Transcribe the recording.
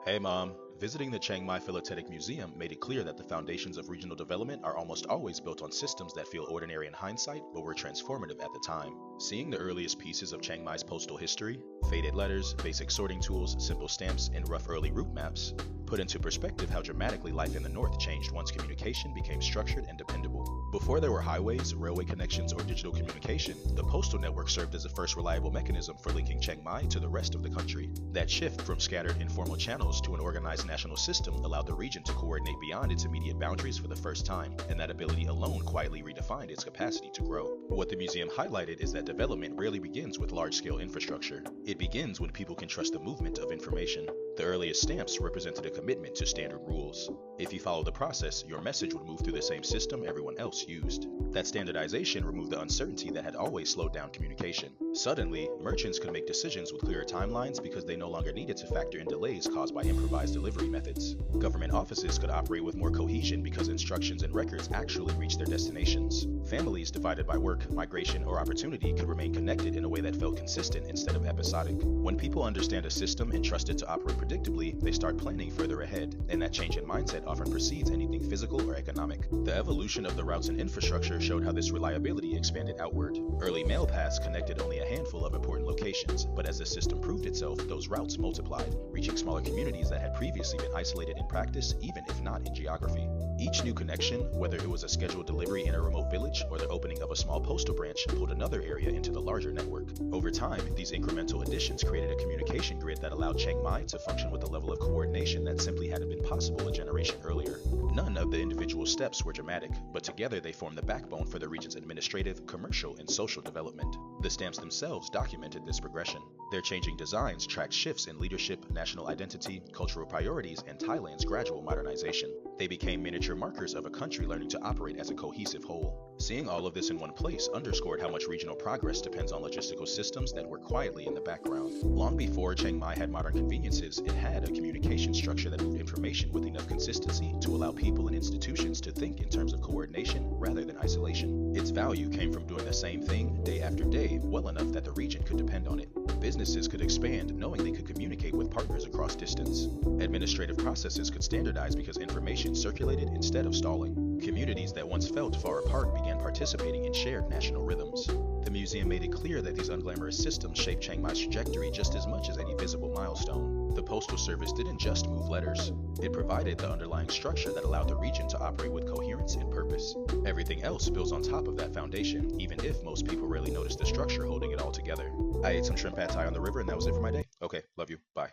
Hey mom, visiting the Chiang Mai Philatelic Museum made it clear that the foundations of regional development are almost always built on systems that feel ordinary in hindsight but were transformative at the time. Seeing the earliest pieces of Chiang Mai's postal history, faded letters, basic sorting tools, simple stamps, and rough early route maps, put into perspective how dramatically life in the north changed once communication became structured and dependable. Before there were highways, railway connections, or digital communication, the postal network served as the first reliable mechanism for linking Chiang Mai to the rest of the country. That shift from scattered informal channels to an organized national system allowed the region to coordinate beyond its immediate boundaries for the first time, and that ability alone quietly redefined its capacity to grow. What the museum highlighted is that development rarely begins with large-scale infrastructure. It begins when people can trust the movement of information. The earliest stamps represented a commitment to standard rules. If you follow the process, your message would move through the same system everyone else used. That standardization removed the uncertainty that had always slowed down communication. Suddenly, merchants could make decisions with clearer timelines because they no longer needed to factor in delays caused by improvised delivery methods. Government offices could operate with more cohesion because instructions and records actually reached their destinations. Families divided by work, migration, or opportunity could remain connected in a way that felt consistent instead of episodic. When people understand a system and trust it to operate predictably, they start planning further ahead, and that change in mindset often precedes anything physical or economic. The evolution of the routes and infrastructure showed how this reliability expanded outward. Early mail paths connected only a handful of important locations, but as the system proved itself, those routes multiplied, reaching smaller communities that had previously been isolated in practice, even if not in geography. Each new connection, whether it was a scheduled delivery in a remote village or the opening of a small postal branch, pulled another area into the larger network. Over time, these incremental additions created a communication grid that allowed Chiang Mai to function with a level of coordination that simply hadn't been possible a generation earlier. None of the individual steps were dramatic, but together they formed the backbone for the region's administrative, commercial, and social development. The stamps themselves documented this progression. Their changing designs tracked shifts in leadership, national identity, cultural priorities, and Thailand's gradual modernization. They became miniature markers of a country learning to operate as a cohesive whole. Seeing all of this in one place underscored how much regional progress depends on logistical systems that work quietly in the background. Long before Chiang Mai had modern conveniences, it had a communication structure that moved information with enough consistency to allow people and institutions to think in terms of coordination rather than isolation. Its value came from doing the same thing day after day well enough that the region could depend on it. Businesses could expand knowing they could communicate with partners across distance. Administrative processes could standardize because information circulated instead of stalling. Communities that once felt far apart began participating in shared national rhythms. The museum made it clear that these unglamorous systems shaped Chiang Mai's trajectory just as much as any visible milestone. The Postal Service didn't just move letters. It provided the underlying structure that allowed the region to operate with coherence and purpose. Everything else builds on top of that foundation, even if most people rarely notice the structure holding it all together. I ate some shrimp pad thai on the river, and that was it for my day. Okay, love you. Bye.